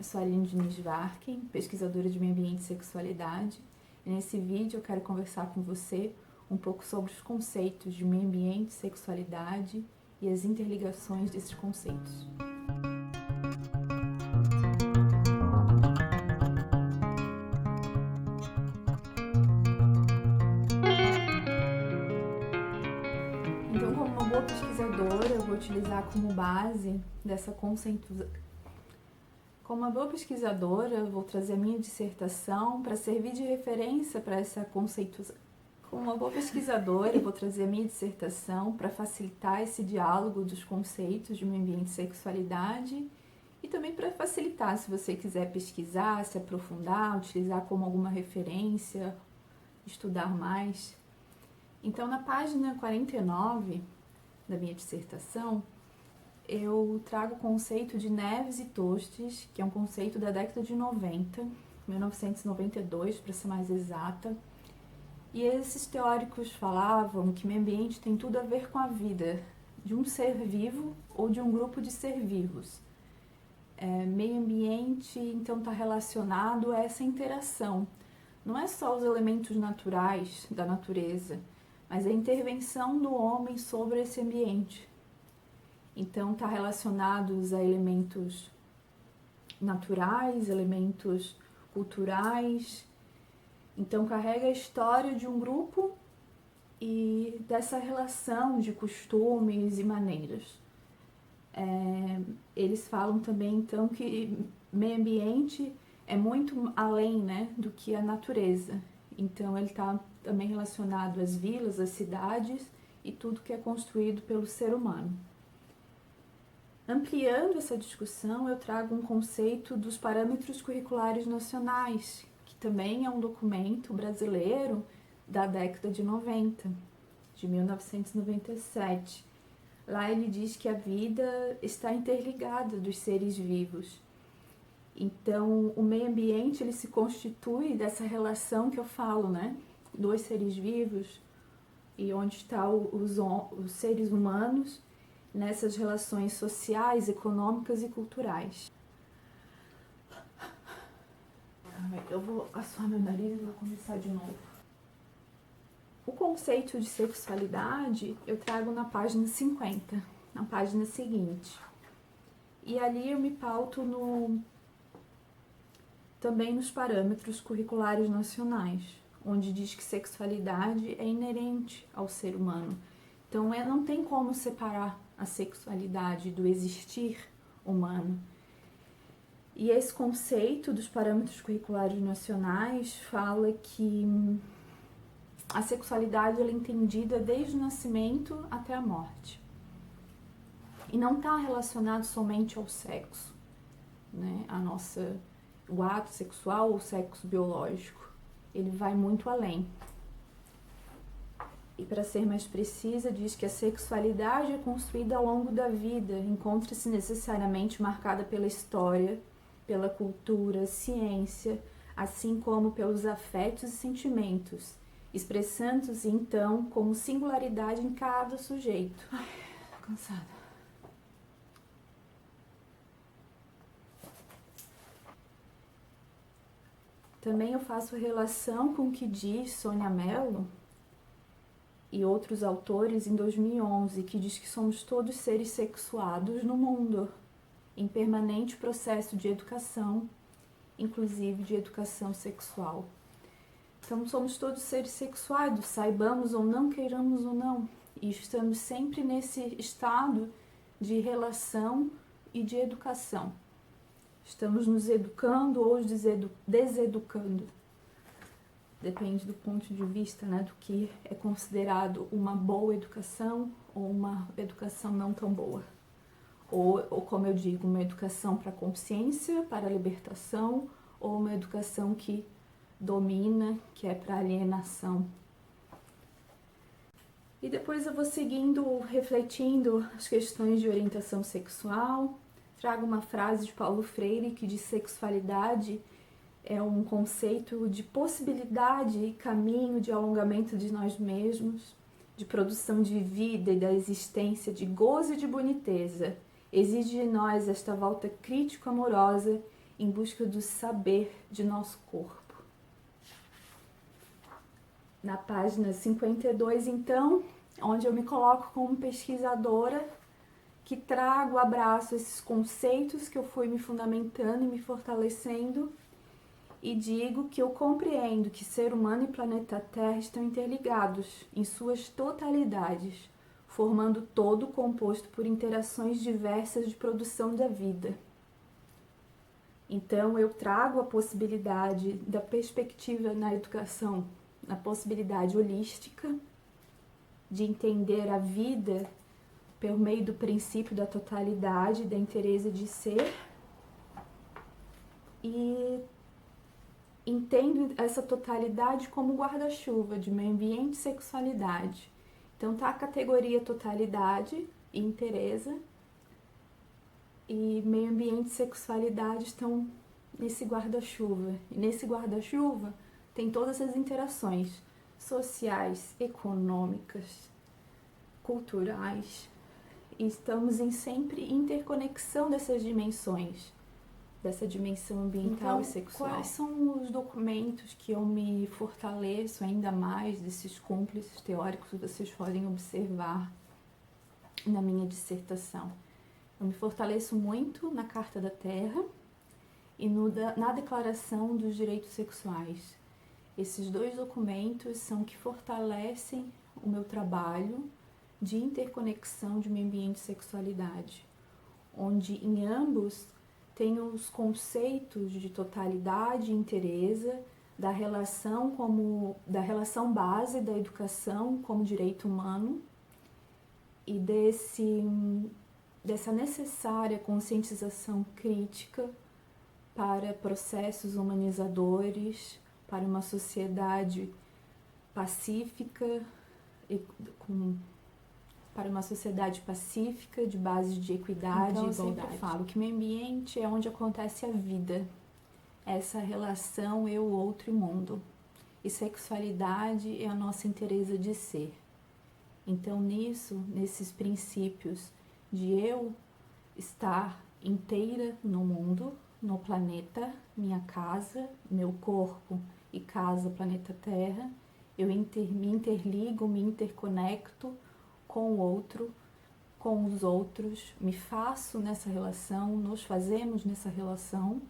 Eu sou a Aline Diniz Varken, pesquisadora de meio ambiente e sexualidade. E nesse vídeo eu quero conversar com você um pouco sobre os conceitos de meio ambiente, sexualidade e as interligações desses conceitos. Então, como uma boa pesquisadora, eu vou utilizar como base dessa conceituação. Como uma boa pesquisadora, eu vou trazer a minha dissertação para servir de referência para essa conceituação. Como uma boa pesquisadora, eu vou trazer a minha dissertação para facilitar esse diálogo dos conceitos de meio ambiente e sexualidade e também para facilitar, se você quiser pesquisar, se aprofundar, utilizar como alguma referência, estudar mais. Então, na página 49 da minha dissertação, eu trago o conceito de Neves e Tostes, que é um conceito da década de 90, 1992, para ser mais exata. E esses teóricos falavam que meio ambiente tem tudo a ver com a vida de um ser vivo ou de um grupo de ser vivos. Meio ambiente, então, está relacionado a essa interação. Não é só os elementos naturais da natureza, mas a intervenção do homem sobre esse ambiente. Então, está relacionados a elementos naturais, elementos culturais. Então, carrega a história de um grupo e dessa relação de costumes e maneiras. Eles falam também, então, que meio ambiente é muito além, né, do que a natureza. Então, ele está também relacionado às vilas, às cidades e tudo que é construído pelo ser humano. Ampliando essa discussão, eu trago um conceito dos parâmetros curriculares nacionais, que também é um documento brasileiro da década de 90, de 1997. Lá ele diz que a vida está interligada dos seres vivos. Então, o meio ambiente ele se constitui dessa relação que eu falo, né? Dos seres vivos e onde estão os seres humanos nessas relações sociais, econômicas e culturais. Eu vou assoar meu nariz e vou começar de novo. O conceito de sexualidade eu trago na página 50, na página seguinte. E ali eu me pauto também nos parâmetros curriculares nacionais, onde diz que sexualidade é inerente ao ser humano. Então, não tem como separar a sexualidade do existir humano. E esse conceito dos parâmetros curriculares nacionais fala que a sexualidade ela é entendida desde o nascimento até a morte. E não está relacionado somente ao sexo, né? O ato sexual ou o sexo biológico. Ele vai muito além. E para ser mais precisa, diz que a sexualidade é construída ao longo da vida, encontra-se necessariamente marcada pela história, pela cultura, ciência, assim como pelos afetos e sentimentos, expressando-se então como singularidade em cada sujeito. Ai, tô cansada. Também eu faço relação com o que diz Sônia Mello e outros autores em 2011, que diz que somos todos seres sexuados no mundo, em permanente processo de educação, inclusive de educação sexual. Então, somos todos seres sexuados, saibamos ou não, queiramos ou não, e estamos sempre nesse estado de relação e de educação. Estamos nos educando ou deseducando. Depende do ponto de vista, né, do que é considerado uma boa educação ou uma educação não tão boa. Ou como eu digo, uma educação para a consciência, para a libertação, ou uma educação que domina, que é para a alienação. E depois eu vou seguindo, refletindo as questões de orientação sexual. Trago uma frase de Paulo Freire que diz: sexualidade é um conceito de possibilidade e caminho de alongamento de nós mesmos, de produção de vida e da existência, de gozo e de boniteza. Exige de nós esta volta crítico-amorosa em busca do saber de nosso corpo. Na página 52, então, onde eu me coloco como pesquisadora, que trago, abraço esses conceitos que eu fui me fundamentando e me fortalecendo, e digo que eu compreendo que ser humano e planeta Terra estão interligados em suas totalidades, formando todo composto por interações diversas de produção da vida. Então eu trago a possibilidade da perspectiva na educação, na possibilidade holística de entender a vida por meio do princípio da totalidade, da inteireza de ser, e entendo essa totalidade como guarda-chuva de meio ambiente e sexualidade. Então tá a categoria totalidade e inteireza, e meio ambiente e sexualidade estão nesse guarda-chuva. E nesse guarda-chuva tem todas as interações sociais, econômicas, culturais, e estamos em sempre interconexão dessas dimensões, dessa dimensão ambiental e sexual. Quais são os documentos que eu me fortaleço ainda mais desses cúmplices teóricos que vocês podem observar na minha dissertação? Eu me fortaleço muito na Carta da Terra e na Declaração dos Direitos Sexuais. Esses dois documentos são que fortalecem o meu trabalho de interconexão de meio ambiente e sexualidade, onde em ambos tem os conceitos de totalidade e inteireza, da relação base da educação como direito humano e dessa necessária conscientização crítica para processos humanizadores, para uma sociedade pacífica de bases de equidade e igualdade. Eu sempre falo que meio ambiente é onde acontece a vida, essa relação eu, outro e mundo. E sexualidade é a nossa inteireza de ser. Então nesses princípios de eu estar inteira no mundo, no planeta, minha casa, meu corpo e casa, planeta Terra, eu me interligo, me interconecto com o outro, com os outros, me faço nessa relação, nos fazemos nessa relação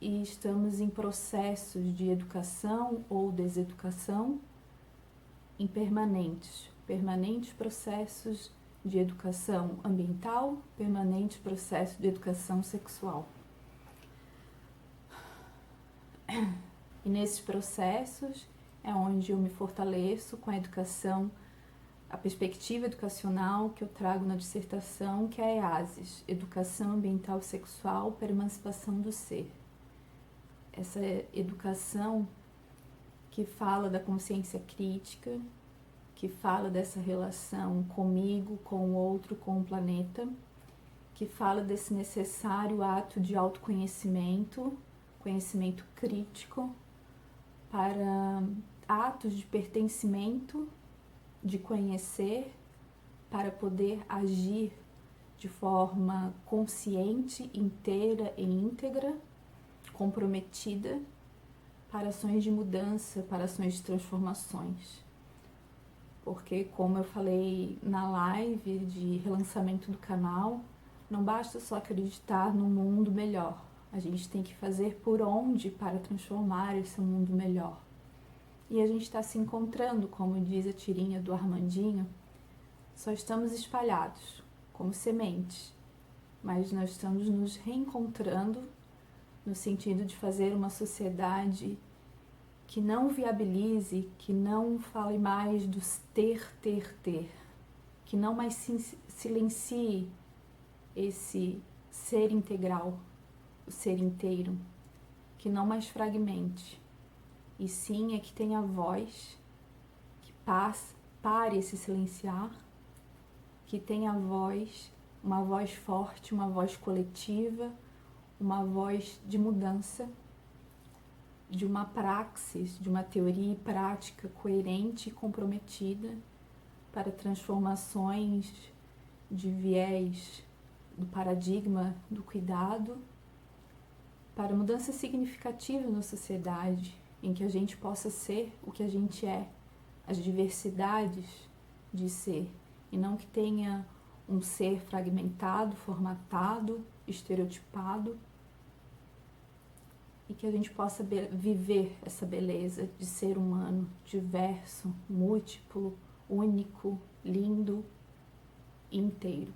e estamos em processos de educação ou deseducação em permanentes processos de educação ambiental, permanentes processos de educação sexual. E nesses processos é onde eu me fortaleço com a educação, a perspectiva educacional que eu trago na dissertação, que é a EASES, Educação Ambiental e Sexual para a Emancipação do Ser. Essa educação que fala da consciência crítica, que fala dessa relação comigo, com o outro, com o planeta, que fala desse necessário ato de autoconhecimento, conhecimento crítico, para atos de pertencimento, de conhecer, para poder agir de forma consciente, inteira e íntegra, comprometida, para ações de mudança, para ações de transformações. Porque, como eu falei na live de relançamento do canal, não basta só acreditar num mundo melhor. A gente tem que fazer por onde para transformar esse mundo melhor. E a gente está se encontrando, como diz a tirinha do Armandinho, só estamos espalhados, como sementes, mas nós estamos nos reencontrando no sentido de fazer uma sociedade que não viabilize, que não fale mais dos ter, que não mais silencie esse ser integral, o ser inteiro, que não mais fragmente, e sim é que tenha voz, que pare esse silenciar, que tenha voz, uma voz forte, uma voz coletiva, uma voz de mudança, de uma praxis, de uma teoria e prática coerente e comprometida para transformações de viés do paradigma do cuidado para mudanças significativas na sociedade, em que a gente possa ser o que a gente é, as diversidades de ser, e não que tenha um ser fragmentado, formatado, estereotipado, e que a gente possa viver essa beleza de ser humano, diverso, múltiplo, único, lindo e inteiro.